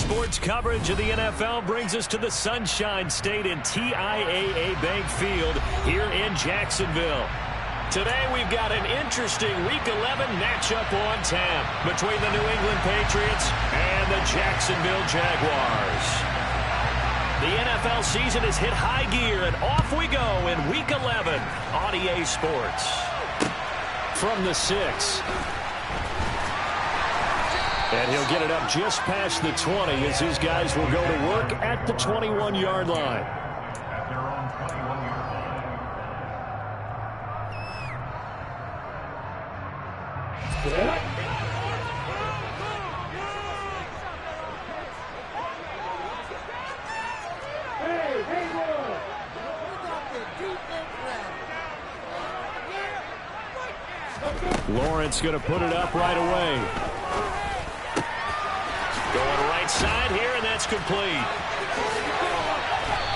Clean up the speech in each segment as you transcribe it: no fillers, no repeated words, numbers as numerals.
Sports coverage of the NFL brings us to the Sunshine State in TIAA Bank Field here in Jacksonville. Today we've got an interesting Week 11 matchup on tap between the New England Patriots and the Jacksonville Jaguars. The NFL season has hit high gear, and off we go in Week 11 on EA Sports. From the 6. And he'll get it up just past the 20 as his guys will go to work at the 21-yard line. Lawrence going to put it up right away. Going right side here, and that's complete.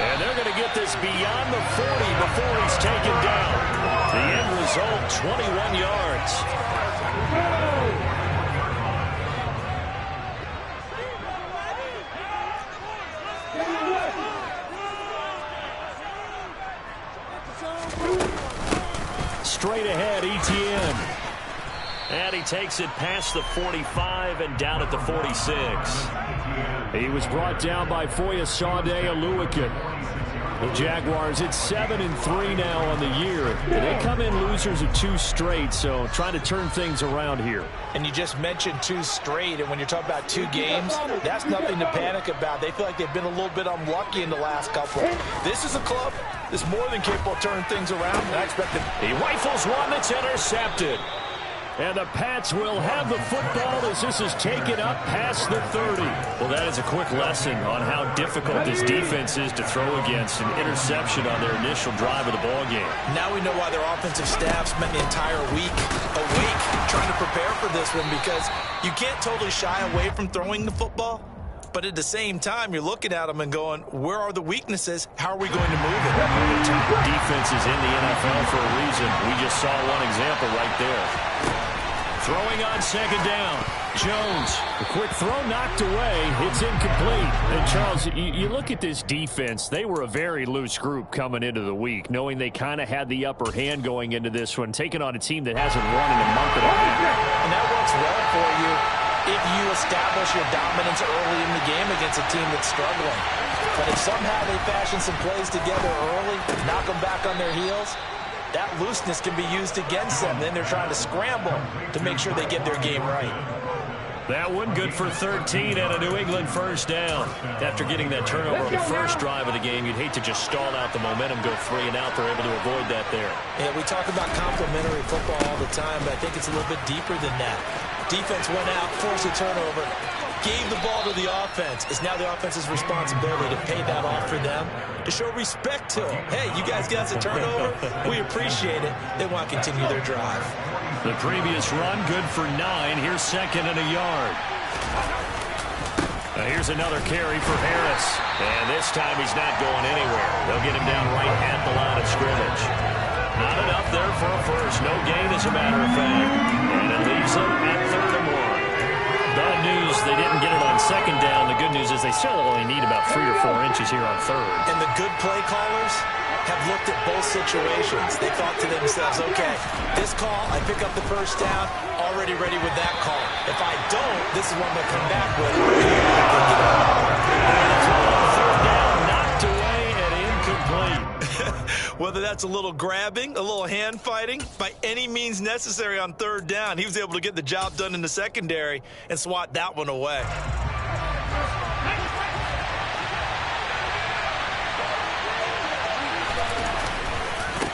And they're going to get this beyond the 40 before he's taken down. The end result, 21 yards. Straight ahead, Etienne. And he takes it past the 45 and down at the 46. He was brought down by Foyesade Oluwakan. The Jaguars at 7-3 now on the year. They come in losers of 2 straight, so trying to turn things around here. And you just mentioned 2 straight, and when you're talking about 2 games, that's nothing to panic about. They feel like they've been a little bit unlucky in the last couple. This is a club that's more than capable of turning things around, and I expect them. He rifles one that's intercepted. And the Pats will have the football as this is taken up past the 30. Well, that is a quick lesson on how difficult this defense is to throw against. An interception on their initial drive of the ballgame. Now we know why their offensive staff spent the entire week awake trying to prepare for this one, because you can't totally shy away from throwing the football. But at the same time, you're looking at them and going, where are the weaknesses? How are we going to move it? One of the top defenses in the NFL for a reason. We just saw one example right there. Throwing on second down. Jones, a quick throw knocked away. It's incomplete. And Charles, you look at this defense, they were a very loose group coming into the week, knowing they kind of had the upper hand going into this one, taking on a team that hasn't won in a month and a half. And that works well for you if you establish your dominance early in the game against a team that's struggling. But if somehow they fashion some plays together early, knock them back on their heels, that looseness can be used against them. Then they're trying to scramble to make sure they get their game right. That one good for 13 and a New England first down. After getting that turnover on the first drive of the game, you'd hate to just stall out the momentum, go 3 and out. They're able to avoid that there. Yeah, we talk about complementary football all the time, but I think it's a little bit deeper than that. Defense went out, forced a turnover, gave the ball to the offense. It's now the offense's responsibility to pay that off for them, to show respect to them. Hey, you guys got us a turnover. We appreciate it. They want to continue their drive. The previous run, good for 9. Here's second and a yard. Here's another carry for Harris. And this time he's not going anywhere. They'll get him down right at the line of scrimmage. Not enough there for a first. No gain, as a matter of fact. And it leaves them at 3rd and 1. Bad news, they didn't get it on second down. The good news is they still only need about 3 or 4 inches here on 3rd. And the good play callers have looked at both situations. They thought to themselves, okay, this call, I pick up the first down, already ready with that call. If I don't, this is what I'm going to come back with. Third down, knocked away and incomplete. Whether that's a little grabbing, a little hand fighting, by any means necessary on 3rd down, he was able to get the job done in the secondary and swat that one away.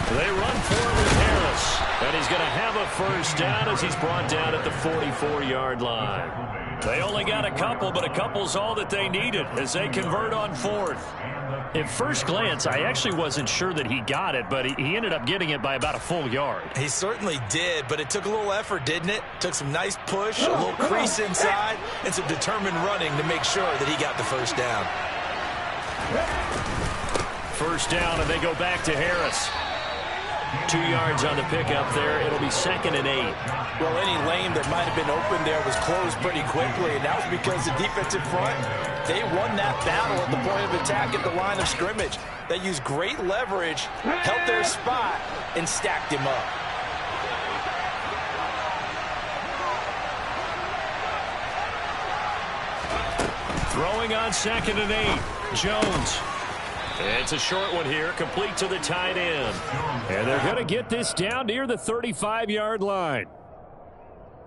They run forward with Harris, and he's going to have a first down as he's brought down at the 44-yard line. They only got a couple, but a couple's all that they needed as they convert on 4th. At first glance, I actually wasn't sure that he got it, but he ended up getting it by about a full yard. He certainly did, but it took a little effort, didn't it? Took some nice push, a little crease inside, and some determined running to make sure that he got the first down. First down, and they go back to Harris. 2 yards on the pickup there. It'll be 2nd and 8. Well, any lane that might have been open there was closed pretty quickly, and that was because the defensive front, they won that battle at the point of attack at the line of scrimmage. They used great leverage, held their spot, and stacked him up. Throwing on 2nd and 8. Jones. It's a short one here, complete to the tight end. And they're going to get this down near the 35-yard line.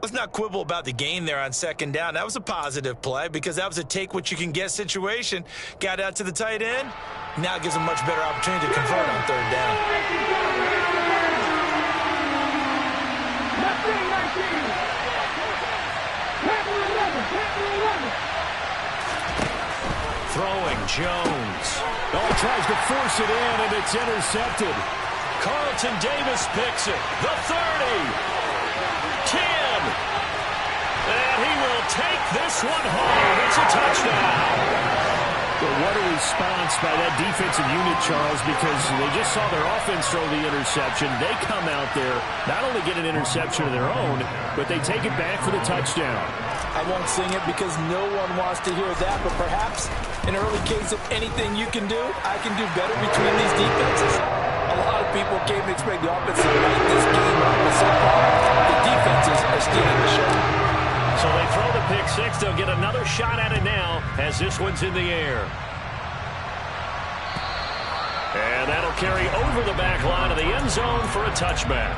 Let's not quibble about the gain there on 2nd down. That was a positive play because that was a take-what-you-can-get situation. Got out to the tight end. Now it gives them much better opportunity to convert on 3rd down. Throwing, Jones. Oh, he tries to force it in, and it's intercepted. Carlton Davis picks it. The 30. 10. And he will take this one home. It's a touchdown. Well, what a response by that defensive unit, Charles, because they just saw their offense throw the interception. They come out there, not only get an interception of their own, but they take it back for the touchdown. I won't sing it because no one wants to hear that, but perhaps in early case of anything you can do, I can do better between these defenses. A lot of people came to expect the offense to light this game up, but so far, the defenses are stealing the show. So they throw the pick six. They'll get another shot at it now as this one's in the air. And that'll carry over the back line of the end zone for a touchback.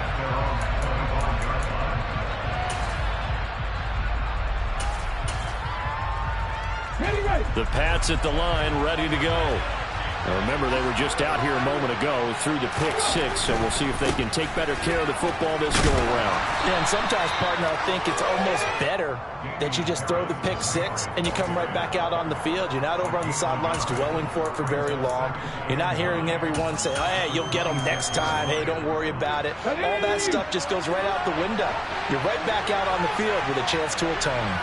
The Pats at the line, ready to go. Now remember, they were just out here a moment ago through the pick six, so we'll see if they can take better care of the football this go-around. Yeah, and sometimes, partner, I think it's almost better that you just throw the pick six and you come right back out on the field. You're not over on the sidelines dwelling for it for very long. You're not hearing everyone say, oh, hey, you'll get them next time. Hey, don't worry about it. All that stuff just goes right out the window. You're right back out on the field with a chance to atone.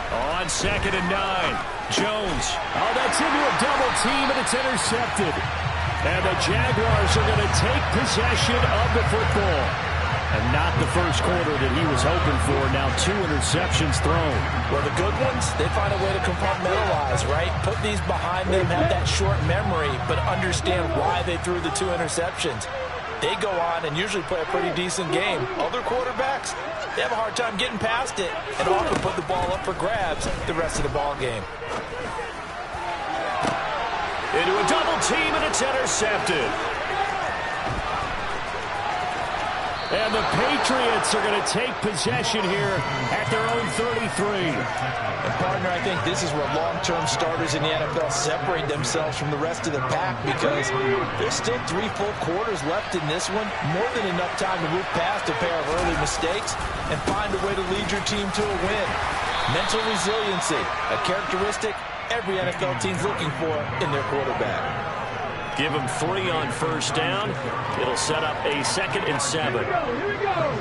On 2nd and 9, Jones. Oh, that's into a double team, and it's intercepted. And the Jaguars are going to take possession of the football. And not the first quarter that he was hoping for. Now 2 interceptions thrown. Well, the good ones, they find a way to compartmentalize, right? Put these behind them, have that short memory, but understand why they threw the 2 interceptions. They go on and usually play a pretty decent game. Other quarterbacks, they have a hard time getting past it and often put the ball up for grabs the rest of the ball game. Into a double team, and it's intercepted. And the Patriots are going to take possession here at their own 33. And partner, I think this is where long-term starters in the NFL separate themselves from the rest of the pack because there's still 3 full quarters left in this one. More than enough time to move past a pair of early mistakes and find a way to lead your team to a win. Mental resiliency, a characteristic every NFL team's looking for in their quarterback. Give him 3 on first down. It'll set up a 2nd and 7. Here we go.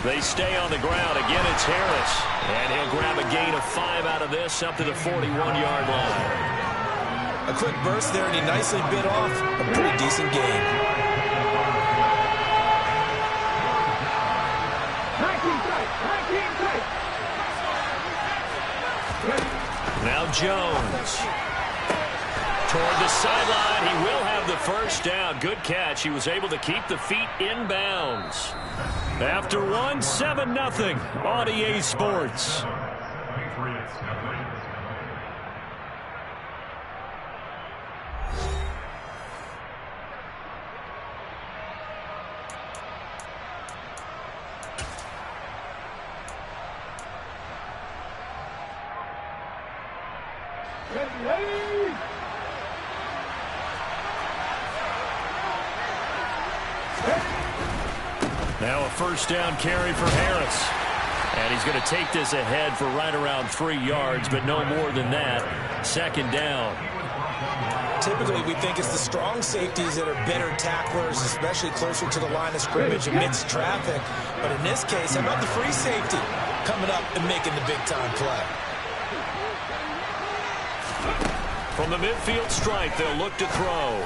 They stay on the ground. Again, it's Harris. And he'll grab a gain of 5 out of this up to the 41-yard line. A quick burst there, and he nicely bit off a pretty decent game. Now Jones. Toward the sideline, he will have the first down. Good catch. He was able to keep the feet in bounds. After 1, 7-0 on EA Sports. Now a first down carry for Harris. And he's going to take this ahead for right around 3 yards, but no more than that. 2nd down. Typically, we think it's the strong safeties that are better tacklers, especially closer to the line of scrimmage amidst traffic. But in this case, how about the free safety coming up and making the big-time play? From the midfield stripe, they'll look to throw.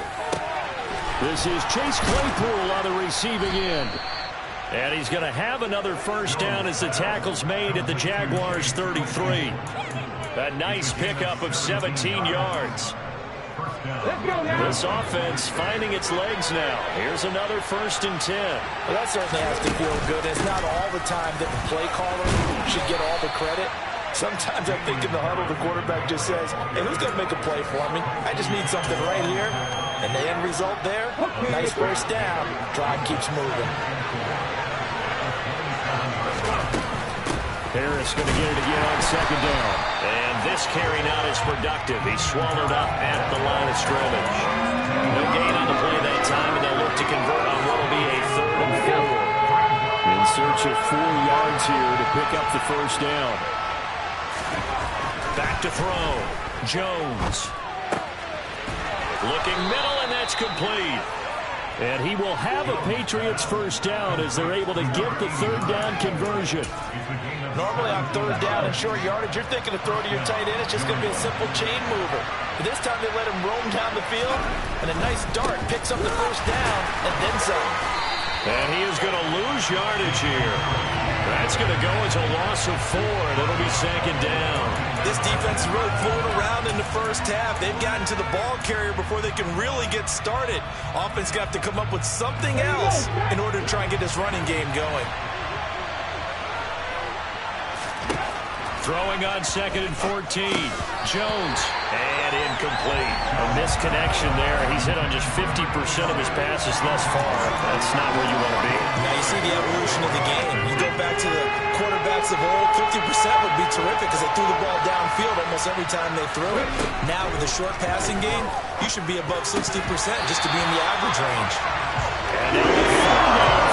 This is Chase Claypool on the receiving end. And he's going to have another first down as the tackle's made at the Jaguars' 33. A nice pickup of 17 yards. This offense finding its legs now. Here's another 1st and 10. Well, that certainly has to feel good. It's not all the time that the play caller should get all the credit. Sometimes I think in the huddle, the quarterback just says, hey, who's going to make a play for me? I just need something right here. And the end result there, nice first down. Drive keeps moving. Harris going to get it again on 2nd down. And this carry not as productive. He's swallowed up at the line of scrimmage. No gain on the play that time, and they'll look to convert on what will be a 3rd and 4. In search of 4 yards here to pick up the first down. Back to throw. Jones. Looking middle, and that's complete. And he will have a Patriots first down as they're able to get the 3rd down conversion. Normally on 3rd down and short yardage, you're thinking to throw to your tight end. It's just going to be a simple chain mover. But this time they let him roam down the field, and a nice dart picks up the first down and then some. And he is going to lose yardage here. That's going to go as a loss of 4, and it'll be 2nd down. This defense is really fooling around in the first half. They've gotten to the ball carrier before they can really get started. Offense got to come up with something else in order to try and get this running game going. Throwing on 2nd and 14. Jones. And incomplete. A misconnection there. He's hit on just 50% of his passes thus far. That's not where you want to be. Now you see the evolution of the game. You go back to the quarterbacks of old, 50% would be terrific because they threw the ball downfield almost every time they threw it. Now with the short passing game, you should be above 60% just to be in the average range. And now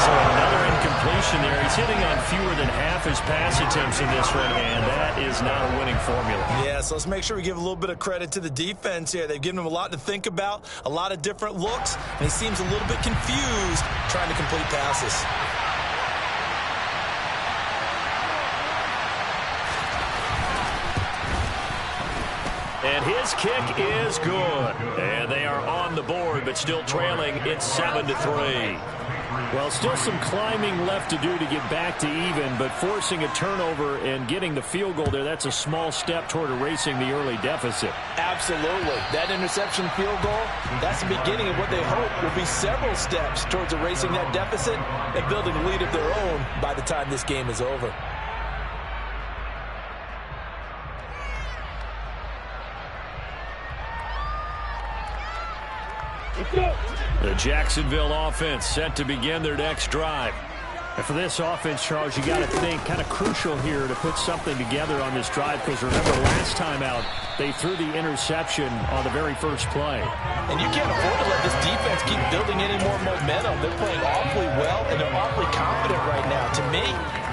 so another incompletion there. He's hitting on fewer than half his pass attempts in this one, and that is not a winning formula. Yeah, so let's make sure we give a little bit of credit to the defense here. They've given him a lot to think about, a lot of different looks, and he seems a little bit confused trying to complete passes. And his kick is good. And they are on the board, but still trailing. It's 7-3. Well, still some climbing left to do to get back to even, but forcing a turnover and getting the field goal there, that's a small step toward erasing the early deficit. Absolutely. That interception field goal, that's the beginning of what they hope will be several steps towards erasing that deficit and building a lead of their own by the time this game is over. The Jacksonville offense set to begin their next drive. And for this offense, Charles, you got to think kind of crucial here to put something together on this drive, because remember last time out they threw the interception on the very first play. And you can't afford to let this defense keep building any more momentum. They're playing awfully well, and they're awfully confident right now. To me,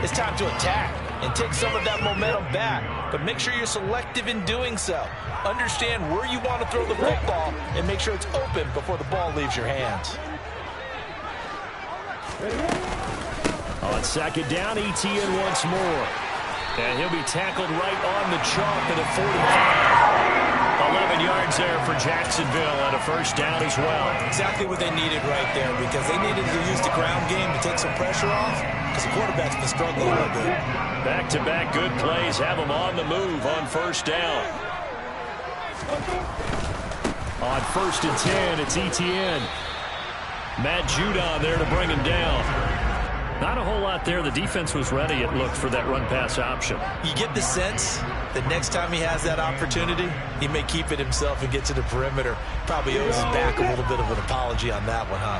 it's time to attack and take some of that momentum back. But make sure you're selective in doing so. Understand where you want to throw the football and make sure it's open before the ball leaves your hands. On 2nd down, ETN once more. And he'll be tackled right on the chalk at a 45. 11 yards there for Jacksonville and a first down as well. Exactly what they needed right there, because they needed to use the ground game to take some pressure off, because the quarterback's been struggling a little bit. Back-to-back good plays have them on the move on first down. On 1st and 10, it's ETN. Matt Judon there to bring him down. Not a whole lot there. The defense was ready, it looked, for that run-pass option. You get the sense that next time he has that opportunity, he may keep it himself and get to the perimeter. Probably owes his back a little bit of an apology on that one, huh?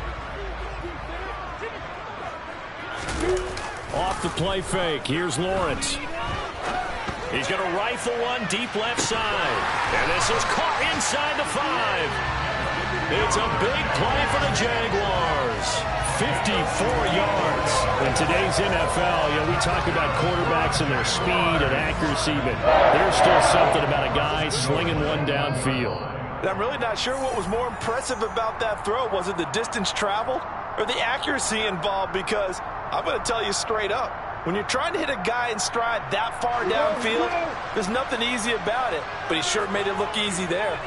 Off the play fake. Here's Lawrence. He's going to rifle one deep left side. And this is caught inside the 5. It's a big play for the Jaguars. 54 yards. In today's NFL, we talk about quarterbacks and their speed and accuracy, but there's still something about a guy slinging one downfield. I'm really not sure what was more impressive about that throw. Was it the distance traveled or the accuracy involved? Because I'm going to tell you straight up, When you're trying to hit a guy in stride that far downfield, there's nothing easy about it, but he sure made it look easy there.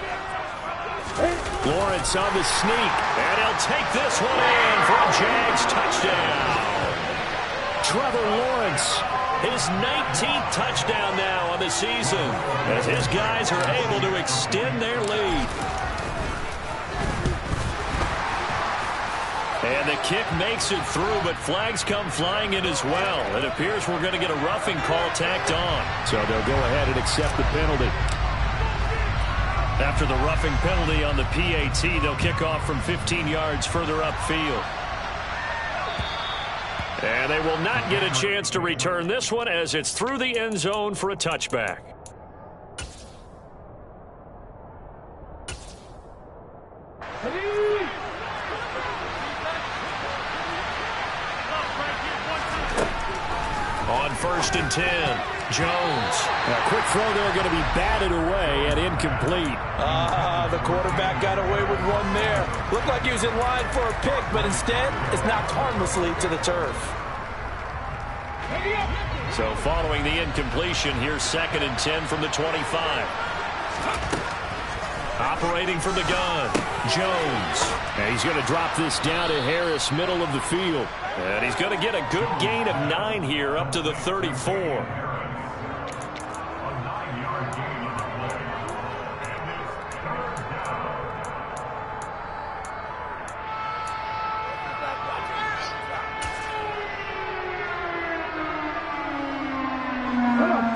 Lawrence on the sneak, and he'll take this one in for a Jags touchdown. Trevor Lawrence, his 19th touchdown now on the season, as his guys are able to extend their lead. And the kick makes it through, but flags come flying in as well. It appears we're going to get a roughing call tacked on. So they'll go ahead and accept the penalty. After the roughing penalty on the PAT, they'll kick off from 15 yards further upfield. And they will not get a chance to return this one as it's through the end zone for a touchback. On 1st and 10, Jones. A quick throw there going to be batted away and incomplete. The quarterback got away with one there. Looked like he was in line for a pick, but instead it's knocked harmlessly to the turf. So following the incompletion, here's 2nd and 10 from the 25. Operating from the gun, Jones. And he's going to drop this down to Harris, middle of the field. And he's going to get a good gain of 9 here up to the 34.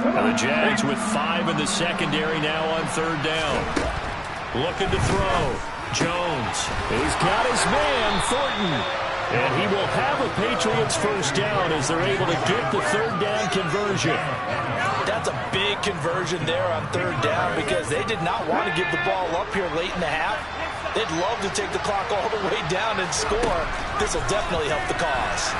And the Jags with 5 in the secondary now on 3rd down. Looking to throw. Jones. He's got his man, Thornton. And he will have a Patriots first down as they're able to get the 3rd down conversion. That's a big conversion there on 3rd down because they did not want to give the ball up here late in the half. They'd love to take the clock all the way down and score. This will definitely help the cause.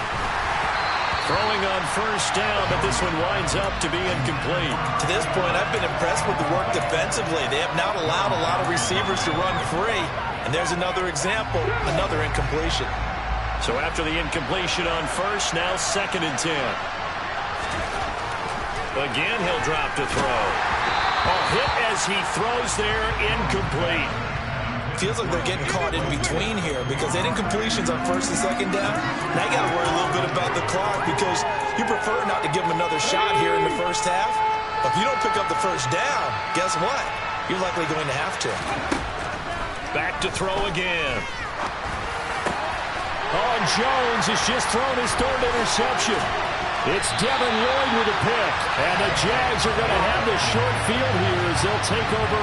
Throwing on 1st down, but this one winds up to be incomplete. To this point, I've been impressed with the work defensively. They have not allowed a lot of receivers to run free. And there's another example, another incompletion. So after the incompletion on 1st, now 2nd and 10. Again, he'll drop to throw. A hit as he throws there, incomplete. Feels like they're getting caught in between here because they didn't completions on 1st and 2nd down. Now you got to worry a little bit about the clock because you prefer not to give them another shot here in the first half. But if you don't pick up the 1st down, guess what? You're likely going to have to. Back to throw again. Oh, Jones has just thrown his 3rd interception. It's Devin Lloyd with a pick. And the Jags are going to have the short field here as they'll take over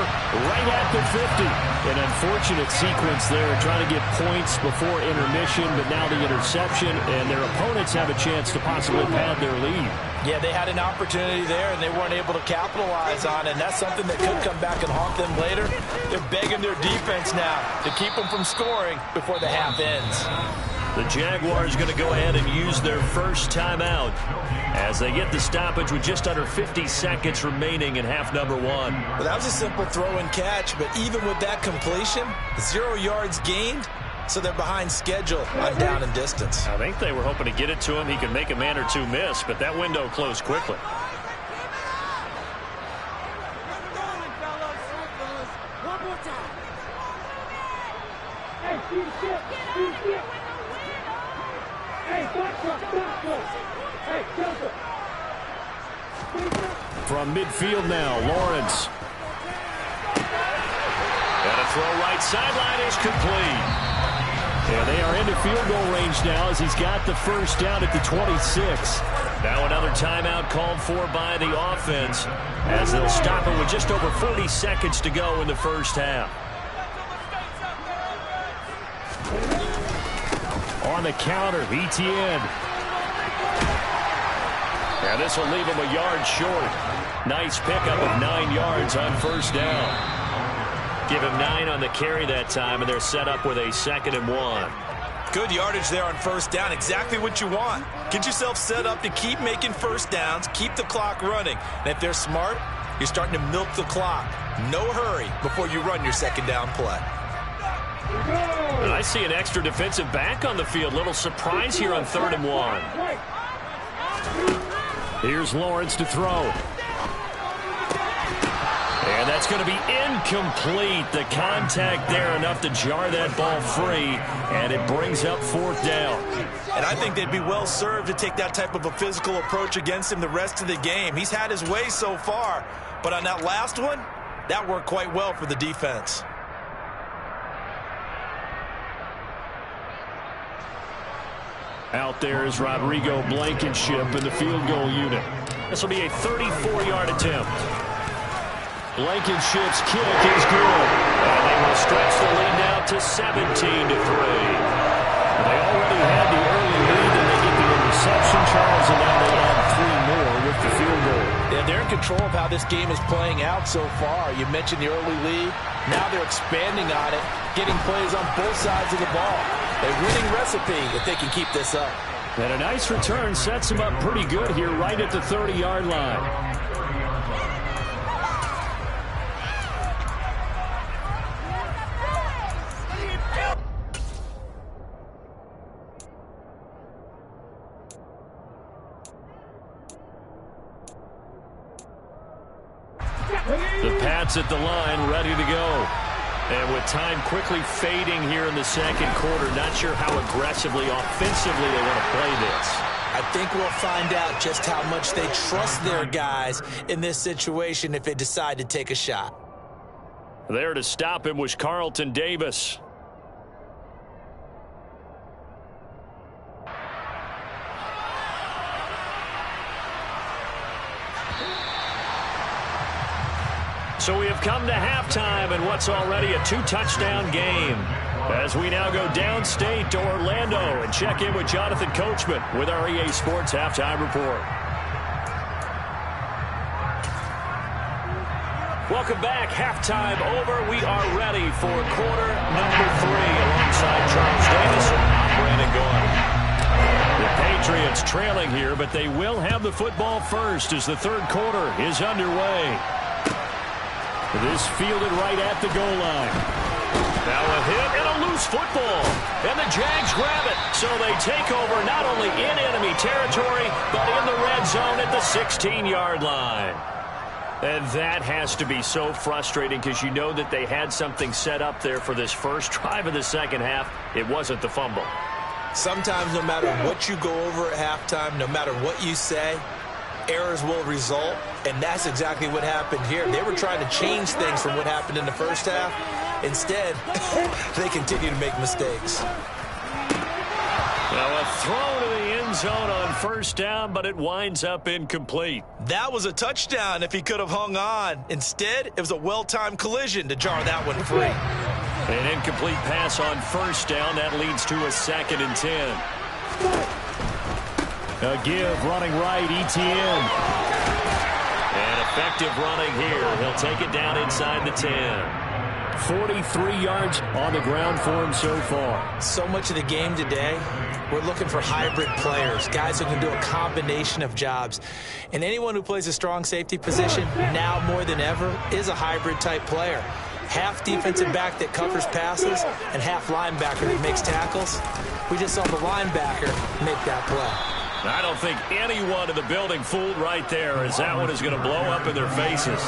right at the 50. An unfortunate sequence there, trying to get points before intermission, but now the interception, and their opponents have a chance to possibly pad their lead. Yeah, they had an opportunity there, and they weren't able to capitalize on it, and that's something that could come back and haunt them later. They're begging their defense now to keep them from scoring before the half ends. The Jaguars going to go ahead and use their first timeout as they get the stoppage with just under 50 seconds remaining in half number 1. Well, that was a simple throw and catch, but even with that completion, 0 yards gained, so they're behind schedule on down and distance. I think they were hoping to get it to him. He could make a man or two miss, but that window closed quickly. From midfield now, Lawrence. And a throw right sideline is complete. And they are into field goal range now as he's got the 1st down at the 26. Now another timeout called for by the offense as they'll stop it with just over 40 seconds to go in the first half. On the counter, ETN. And this will leave him a yard short. Nice pickup of 9 yards on 1st down. Give him 9 on the carry that time, and they're set up with a 2nd and 1. Good yardage there on 1st down. Exactly what you want. Get yourself set up to keep making 1st downs, keep the clock running. And if they're smart, you're starting to milk the clock. No hurry before you run your 2nd down play. And I see an extra defensive back on the field. Little surprise here on 3rd and 1. Here's Lawrence to throw. And that's going to be incomplete. The contact there enough to jar that ball free, and it brings up 4th down. And I think they'd be well served to take that type of a physical approach against him the rest of the game. He's had his way so far, but on that last one, that worked quite well for the defense. Out there is Rodrigo Blankenship in the field goal unit. This will be a 34-yard attempt. Blankenship's kick is good. And they will stretch the lead now to 17-3. They already had the early lead, and they get the interception, Charles, and now they add 3 more with the field goal. Yeah, they're in control of how this game is playing out so far. You mentioned the early lead. Now they're expanding on it, getting plays on both sides of the ball. A winning recipe if they can keep this up. And a nice return sets them up pretty good here right at the 30-yard line. The Pats at the line, ready to go. And with time quickly fading here in the second quarter, not sure how aggressively, offensively they want to play this. I think we'll find out just how much they trust their guys in this situation if they decide to take a shot. There to stop him was Carlton Davis. So we have come to halftime in what's already a 2-touchdown game. As we now go downstate to Orlando and check in with Jonathan Coachman with our EA Sports Halftime Report. Welcome back. Halftime over. We are ready for quarter number 3 alongside Charles Davis. I'm Brandon Gaudin. The Patriots trailing here, but they will have the football first as the third quarter is underway. This fielded right at the goal line. Now a hit and a loose football. And the Jags grab it. So they take over not only in enemy territory, but in the red zone at the 16-yard line. And that has to be so frustrating because you know that they had something set up there for this first drive of the second half. It wasn't the fumble. Sometimes no matter what you go over at halftime, no matter what you say, errors will result, and that's exactly what happened here. They were trying to change things from what happened in the first half. Instead, they continue to make mistakes. Well, a throw to the end zone on first down, but it winds up incomplete. That was a touchdown if he could have hung on. Instead, it was a well-timed collision to jar that one free. An incomplete pass on first down. That leads to a 2nd and 10. A give running right, ETN. And effective running here. He'll take it down inside the 10. 43 yards on the ground for him so far. So much of the game today, we're looking for hybrid players, guys who can do a combination of jobs. And anyone who plays a strong safety position, now more than ever, is a hybrid type player. Half defensive back that covers passes and half linebacker that makes tackles. We just saw the linebacker make that play. I don't think anyone in the building fooled right there, as that one is going to blow up in their faces.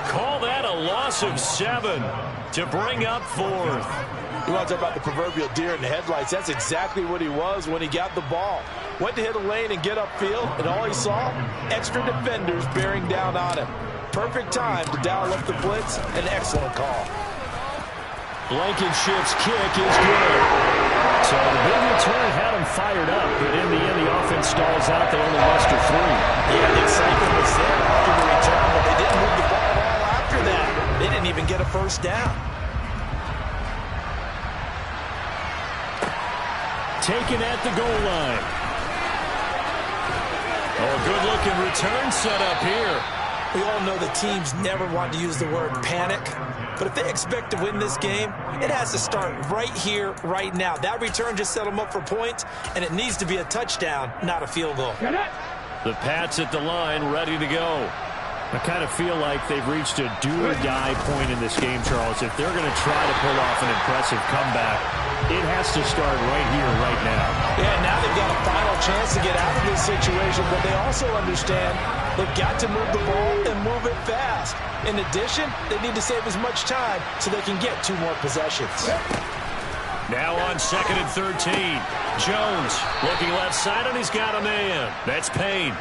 Call that a loss of 7 to bring up 4th. You want to talk about the proverbial deer in the headlights? That's exactly what he was when he got the ball. Went to hit a lane and get upfield, and all he saw, extra defenders bearing down on him. Perfect time to dial up the blitz. An excellent call. Blankenship's kick is good. So the big return had him fired up, but in the end, the offense stalls out. They only muster 3. Yeah, the excitement was there after the return, but they didn't move the ball at all after that. They didn't even get a first down. Taken at the goal line. Oh, a good-looking return set up here. We all know the teams never want to use the word panic, but if they expect to win this game, it has to start right here, right now. That return just set them up for points, and it needs to be a touchdown, not a field goal. The Pats at the line, ready to go. I kind of feel like they've reached a do-or-die point in this game, Charles. If they're going to try to pull off an impressive comeback, it has to start right here, right now. Yeah, now they've got a final chance to get out of this situation, but they also understand they've got to move the ball and move it fast. In addition, they need to save as much time so they can get 2 more possessions. Now on 2nd and 13. Jones looking left side, and he's got a man. That's Payne.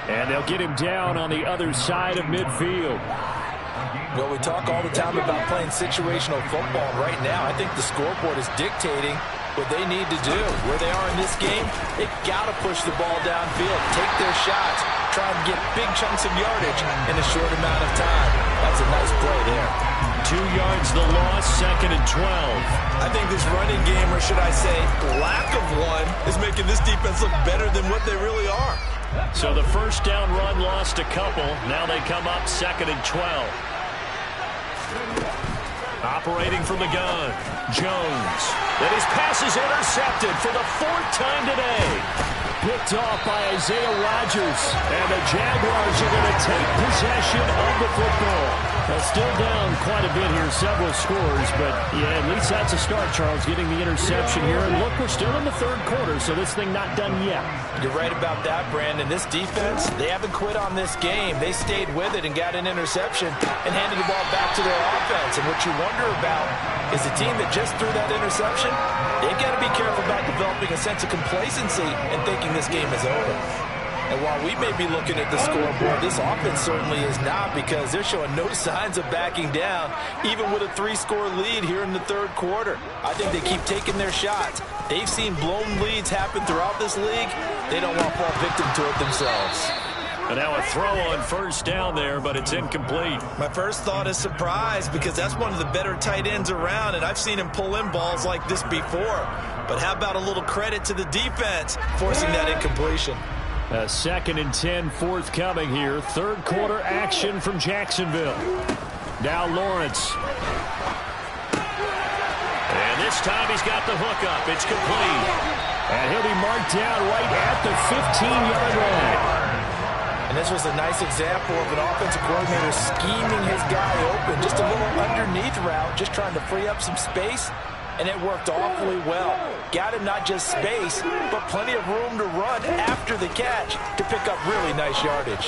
And they'll get him down on the other side of midfield. Well, we talk all the time about playing situational football. Right now, I think the scoreboard is dictating what they need to do. Where they are in this game, they've got to push the ball downfield, take their shots, try and get big chunks of yardage in a short amount of time. That's a nice play there. 2 yards the loss, 2nd and 12. I think this running game, or should I say lack of one, is making this defense look better than what they really are. So the first down run lost a couple. Now they come up 2nd and 12. Operating from the gun, Jones. And his pass is intercepted for the 4th time today. Picked off by Isaiah Rodgers. And the Jaguars are going to take possession of the football. Well, still down quite a bit here, several scores, but yeah, at least that's a start, Charles, getting the interception here. And look, we're still in the 3rd quarter, so this thing not done yet. You're right about that, Brandon. This defense, they haven't quit on this game. They stayed with it and got an interception and handed the ball back to their offense. And what you wonder about is the team that just threw that interception, they've got to be careful about developing a sense of complacency and thinking this game is over. And while we may be looking at the scoreboard, this offense certainly is not, because they're showing no signs of backing down, even with a 3-score lead here in the 3rd quarter. I think they keep taking their shots. They've seen blown leads happen throughout this league. They don't want to fall victim to it themselves. And now a throw on 1st down there, but it's incomplete. My first thought is surprise, because that's one of the better tight ends around, and I've seen him pull in balls like this before. But how about a little credit to the defense forcing that incompletion? 2nd and 10 forthcoming here. 3rd quarter action from Jacksonville. Now Lawrence. And this time he's got the hook up. It's complete. And he'll be marked down right at the 15-yard line. And this was a nice example of an offensive coordinator scheming his guy open. Just a little underneath route, just trying to free up some space. And it worked awfully well. Got him not just space, but plenty of room to run after the catch to pick up really nice yardage.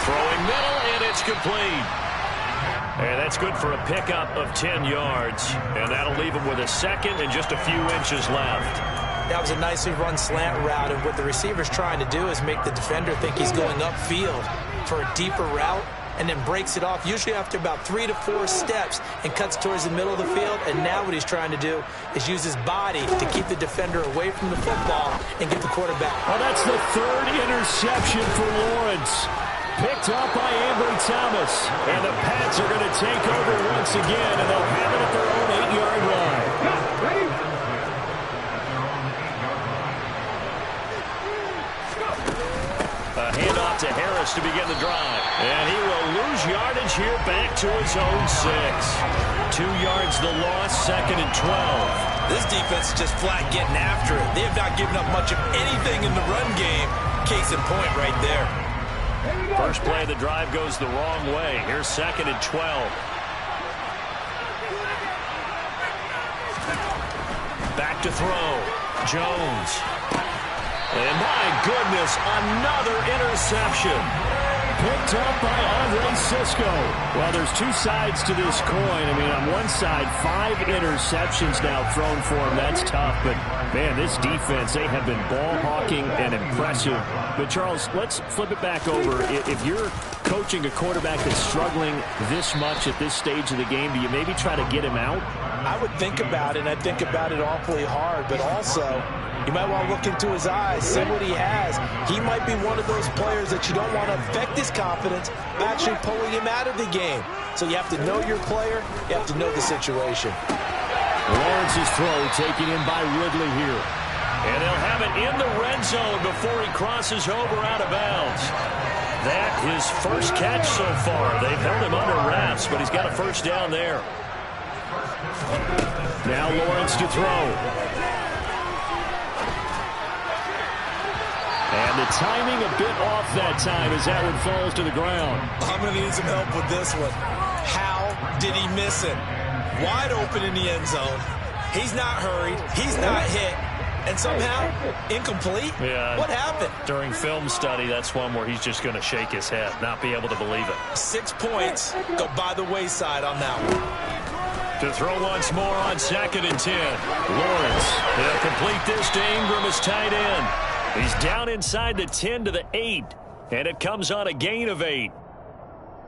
Throwing middle, and it's complete. And that's good for a pickup of 10 yards. And that'll leave him with a 2nd and just a few inches left. That was a nicely run slant route, and what the receiver's trying to do is make the defender think he's going upfield for a deeper route, and then breaks it off, usually after about 3 to 4 steps, and cuts towards the middle of the field. And now what he's trying to do is use his body to keep the defender away from the football and get the quarterback. Oh, that's the 3rd interception for Lawrence. Picked up by Ambry Thomas. And the Pats are going to take over once again, and they'll have it at their own 8-yard line. A handoff to Harris to begin the drive. And he will lose yardage here back to his own 6. 2 yards the loss, 2nd and 12. This defense is just flat getting after it. They have not given up much of anything in the run game. Case in point right there. First play of the drive goes the wrong way. Here's 2nd and 12. Back to throw. Jones. And my goodness, another interception. Picked up by Andre Sisco. Well, there's 2 sides to this coin. I mean, on one side, 5 interceptions now thrown for him. That's tough. But, man, this defense, they have been ball hawking and impressive. But, Charles, let's flip it back over. If you're coaching a quarterback that's struggling this much at this stage of the game, do you maybe try to get him out? I would think about it, and I think about it awfully hard. But also, you might want to look into his eyes, see what he has. He might be one of those players that you don't want to affect his confidence by actually pulling him out of the game. So you have to know your player. You have to know the situation. Lawrence's throw taken in by Ridley here. And they'll have it in the red zone before he crosses over out of bounds. That his first catch so far. They've held him under wraps, but he's got a first down there. Now Lawrence to throw. And the timing a bit off that time as that one falls to the ground. I'm going to need some help with this one. How did he miss it? Wide open in the end zone. He's not hurried. He's not hit. And somehow, incomplete? Yeah. What happened? During film study, that's one where he's just going to shake his head, not be able to believe it. 6 points go by the wayside on that one. To throw once more on 2nd and 10. Lawrence. They'll complete this to Ingram as tight end. He's down inside the 10 to the 8. And it comes on a gain of 8.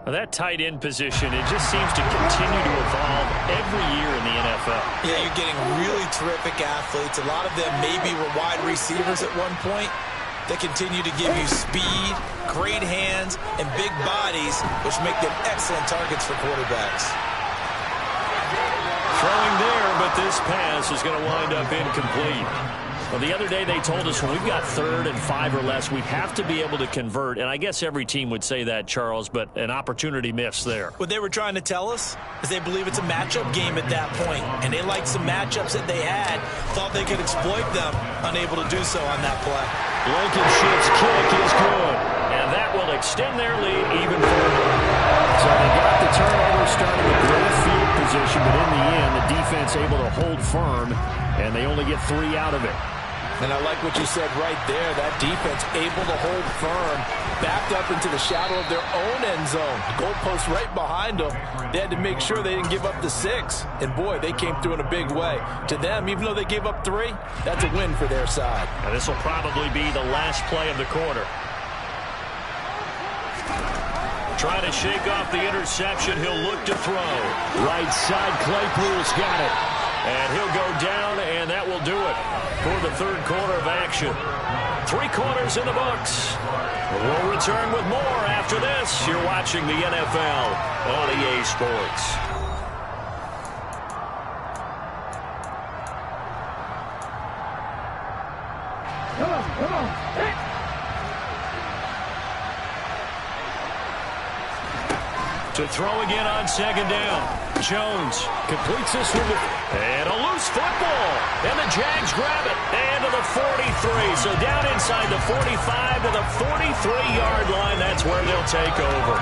Well, that tight end position, it just seems to continue to evolve every year in the NFL. Yeah, you're getting really terrific athletes. A lot of them maybe were wide receivers at one point. They continue to give you speed, great hands, and big bodies, which make them excellent targets for quarterbacks. Throwing there, but this pass is going to wind up incomplete. Well, the other day they told us when we've got 3rd and 5 or less, we have to be able to convert. And I guess every team would say that, Charles, but an opportunity missed there. What they were trying to tell us is they believe it's a matchup game at that point. And they liked some matchups that they had, thought they could exploit them, unable to do so on that play. Blankenship's kick is good. And that will extend their lead even further. So they got the turnover starting with great field position, but in the end, the defense able to hold firm, and they only get 3 out of it. And I like what you said right there. That defense able to hold firm, backed up into the shadow of their own end zone. The goalpost right behind them. They had to make sure they didn't give up the 6. And, boy, they came through in a big way. To them, even though they gave up 3, that's a win for their side. And this will probably be the last play of the quarter. Trying to shake off the interception. He'll look to throw. Right side, Claypool's got it. And he'll go down, and that will do it for the 3rd quarter of action. 3 quarters in the books. We'll return with more after this. You're watching the NFL on EA Sports. Come on. To throw again on 2nd down. Jones completes this one. And a loose football. And the Jags grab it. And to the 43. So down inside the 45 to the 43-yard line. That's where they'll take over.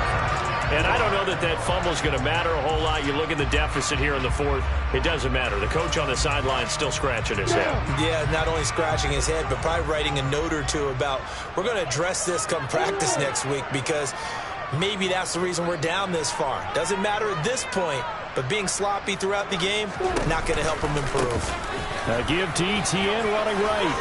And I don't know that that fumble is going to matter a whole lot. You look at the deficit here in the 4th. It doesn't matter. The coach on the sideline still scratching his head. Yeah, not only scratching his head, but probably writing a note or two about we're going to address this come practice next week because maybe that's the reason we're down this far. Doesn't matter at this point, but being sloppy throughout the game, not going to help him improve. A give to Etienne running right.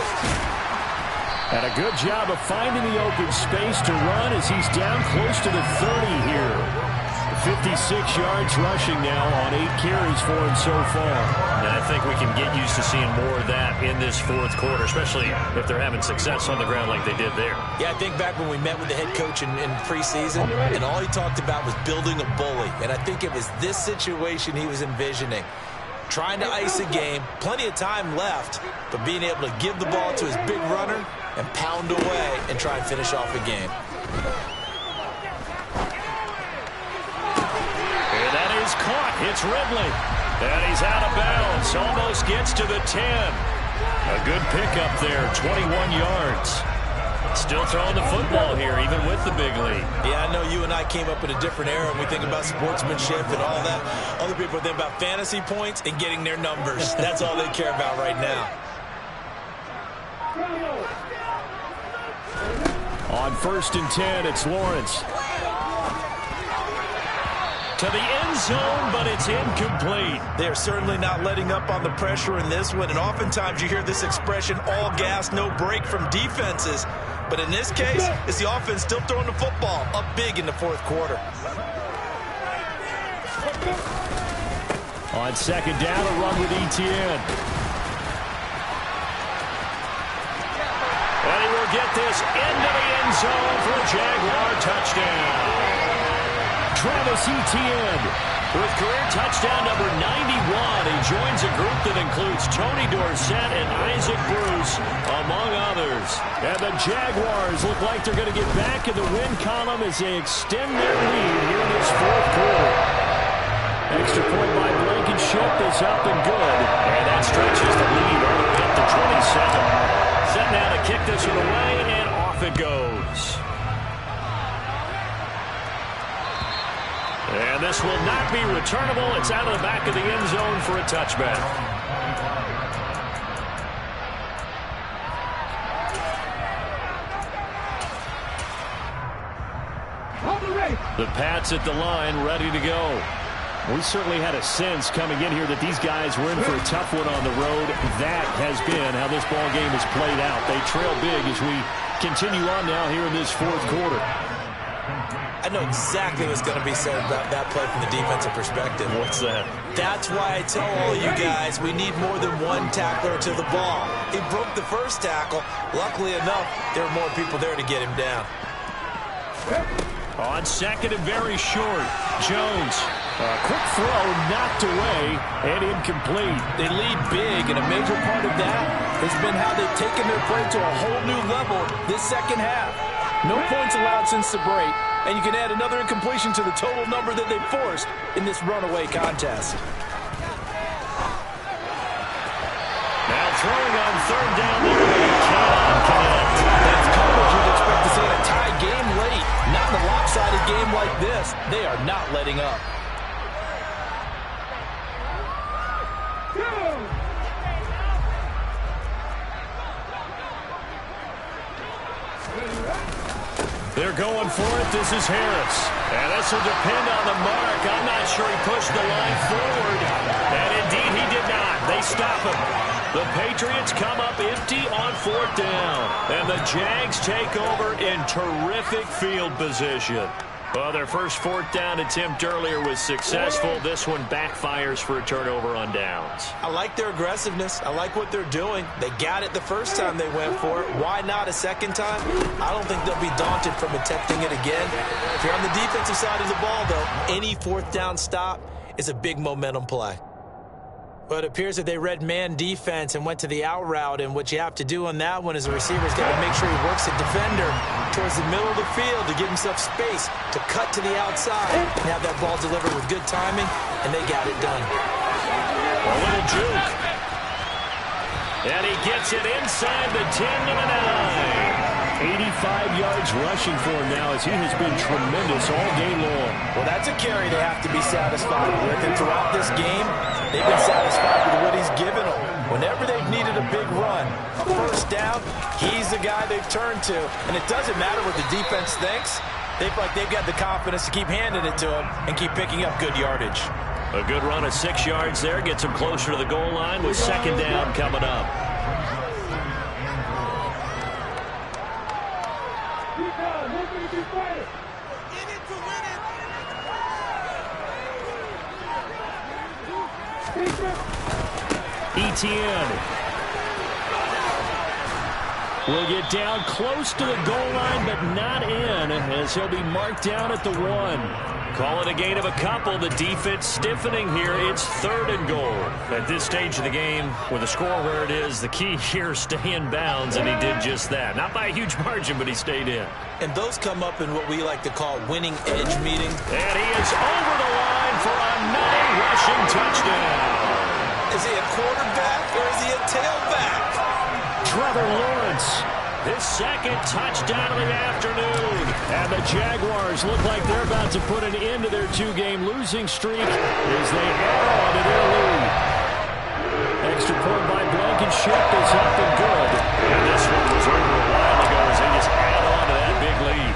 And a good job of finding the open space to run as he's down close to the 30 here. 56 yards rushing now on 8 carries for him so far. And I think we can get used to seeing more of that in this 4th quarter, especially if they're having success on the ground like they did there. Yeah, I think back when we met with the head coach in preseason, and all he talked about was building a bully. And I think it was this situation he was envisioning. Trying to ice a game, plenty of time left, but being able to give the ball to his big runner and pound away and try and finish off a game. And that is caught. It's Ridley. And he's out of bounds. Almost gets to the 10. A good pickup there, 21 yards. Still throwing the football here, even with the big lead. Yeah, I know you and I came up in a different era, and we think about sportsmanship and all that. Other people think about fantasy points and getting their numbers. That's all they care about right now. On 1st and 10, it's Lawrence. To the end zone, but it's incomplete. They're certainly not letting up on the pressure in this one, and oftentimes you hear this expression, all gas, no break from defenses. But in this case, it's the offense still throwing the football up big in the 4th quarter. On 2nd down, a run with Etienne. And he will get this into the end zone for a Jaguar touchdown. Travis Etienne with career touchdown number 91. He joins a group that includes Tony Dorsett and Isaac Bruce, among others. And the Jaguars look like they're going to get back in the win column as they extend their lead here in this 4th quarter. Extra point by Blankenship is up and good. And that stretches the lead all the way up to 27. Set now to kick this one away and off off it goes. And this will not be returnable. It's out of the back of the end zone for a touchback. The Pats at the line, ready to go. We certainly had a sense coming in here that these guys were in for a tough one on the road. That has been how this ball game has played out. They trail big as we continue on now here in this fourth quarter. I know exactly what's going to be said about that play from the defensive perspective. What's that? That's why I tell all you guys we need more than one tackler to the ball. He broke the first tackle. Luckily enough, there were more people there to get him down. On second and very short, Jones. A quick throw knocked away and incomplete. They lead big, and a major part of that has been how they've taken their play to a whole new level this second half. No points allowed since the break, and you can add another incompletion to the total number that they forced in this runaway contest. Now throwing on third down, they cannot connect. That's coverage you'd expect to see in a tie game late. Not in a lopsided game like this. They are not letting up. They're going for it. This is Harris. And this will depend on the mark. I'm not sure he pushed the line forward. And indeed he did not. They stop him. The Patriots come up empty on fourth down. And the Jags take over in terrific field position. Well, their first fourth down attempt earlier was successful. This one backfires for a turnover on downs. I like their aggressiveness. I like what they're doing. They got it the first time they went for it. Why not a second time? I don't think they'll be daunted from attempting it again. If you're on the defensive side of the ball, though, any fourth down stop is a big momentum play. But it appears that they read man defense and went to the out route, and what you have to do on that one is the receiver's got to make sure he works the defender towards the middle of the field to give himself space to cut to the outside and have that ball delivered with good timing, and they got it done. A little juke. And he gets it inside the 10 to the 9. 85 yards rushing for him now as he has been tremendous all game long. Well, that's a carry they have to be satisfied with. And throughout this game, they've been satisfied with what he's given them. Whenever they've needed a big run, a first down, he's the guy they've turned to. And it doesn't matter what the defense thinks. They've got the confidence to keep handing it to him and keep picking up good yardage. A good run of 6 yards there gets him closer to the goal line with second down coming up. Etienne will get down close to the goal line, but not in, as he'll be marked down at the 1. Call it a gain of a couple. The defense stiffening here. It's third and goal. At this stage of the game, with the score where it is, the key here is stay in bounds, and he did just that. Not by a huge margin, but he stayed in. And those come up in what we like to call winning edge meeting. And he is over the line for another rushing touchdown. Is he a quarterback or is he a tailback? Trevor Lawrence, his second touchdown of the afternoon. And the Jaguars look like they're about to put an end to their two-game losing streak as they add on to their lead. Extra point by Blankenship is up and good. And this one was over a while ago as they just add on to that big lead.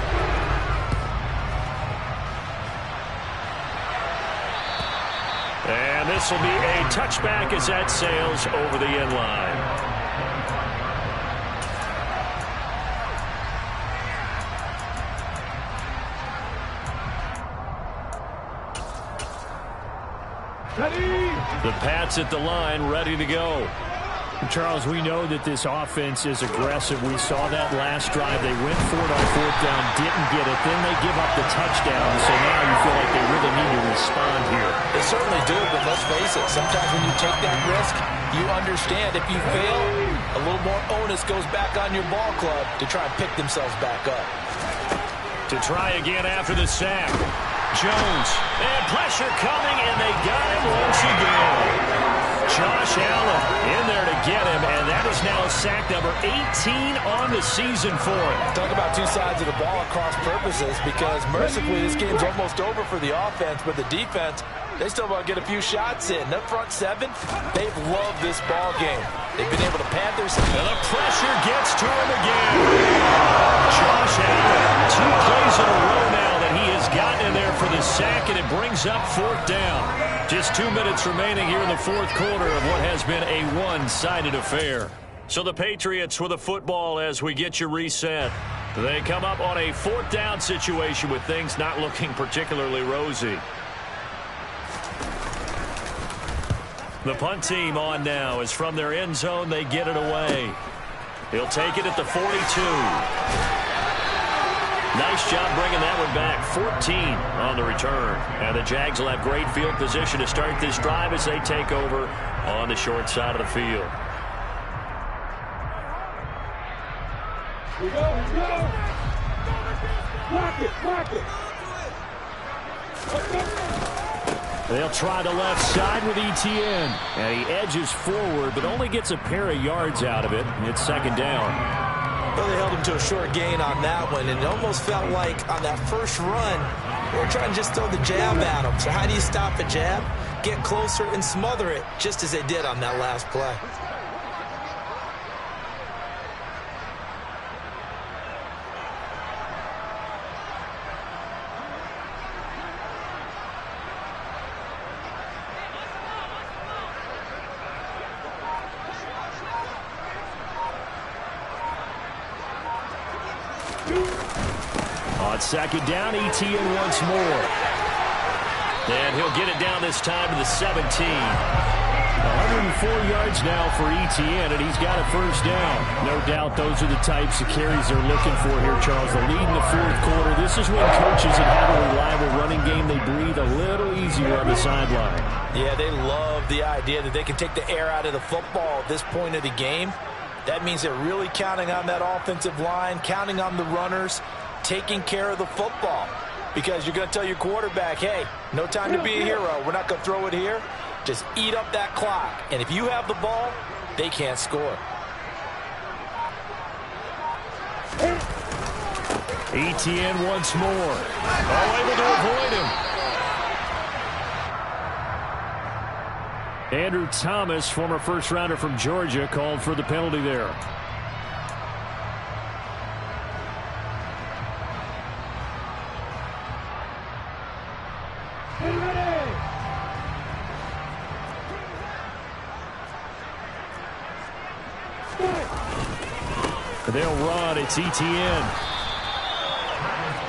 And this will be a touchback as that sails over the end line. The Pats at the line, ready to go. Charles, we know that this offense is aggressive. We saw that last drive. They went for it on fourth down, didn't get it. Then they give up the touchdown. So now you feel like they really need to respond here. They certainly do, but let's face it. Sometimes when you take that risk, you understand if you fail, a little more onus goes back on your ball club to try and pick themselves back up. To try again after the sack. Jones, and pressure coming, and they got him once again. Josh Allen in there to get him, and that is now sack number 18 on the season for him. Talk about two sides of the ball at cross purposes, because mercifully this game's almost over for the offense, but the defense, they still want to get a few shots in. That front seven, they've loved this ball game. They've been able to pad their speed. And the pressure gets to him again. Josh Allen, 2 plays in a row now that he has gotten in there for the sack, and it brings up 4th down. Just 2 minutes remaining here in the 4th quarter of what has been a one-sided affair. So the Patriots with the football as we get you reset. They come up on a 4th down situation with things not looking particularly rosy. The punt team on now is from their end zone. They get it away. He'll take it at the 42. Nice job bringing that one back. 14 on the return. And the Jags will have great field position to start this drive as they take over on the short side of the field. Here we go. Block it. They'll try the left side with Etienne. And he edges forward, but only gets a pair of yards out of it. And it's 2nd down. Well, they held him to a short gain on that one, and it almost felt like on that first run, they were trying to just throw the jab at him. So how do you stop a jab? Get closer and smother it, just as they did on that last play. On 2nd down, Etienne once more. And he'll get it down this time to the 17. 104 yards now for Etienne, and he's got a 1st down. No doubt those are the types of carries they're looking for here, Charles. The lead in the 4th quarter. This is when coaches that have a reliable running game, they breathe a little easier on the sideline. Yeah, they love the idea that they can take the air out of the football at this point of the game. That means they're really counting on that offensive line, counting on the runners, taking care of the football. Because you're going to tell your quarterback, hey, no time to be a hero. We're not going to throw it here. Just eat up that clock. And if you have the ball, they can't score. Etienne once more. Able to avoid him. Andrew Thomas, former first-rounder from Georgia, called for the penalty there. They'll run. It's Etienne.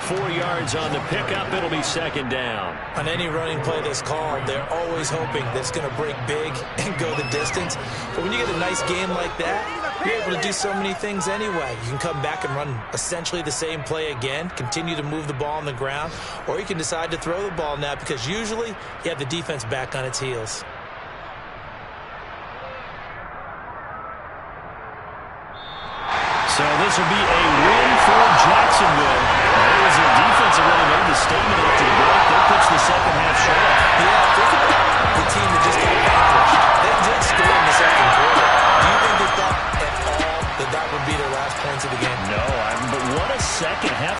4 yards on the pickup. It'll be 2nd down. On any running play that's called, they're always hoping that it's going to break big and go the distance. But when you get a nice game like that, you're able to do so many things anyway. You can come back and run essentially the same play again, continue to move the ball on the ground, or you can decide to throw the ball now because usually you have the defense back on its heels. So this will be a win for Jacksonville.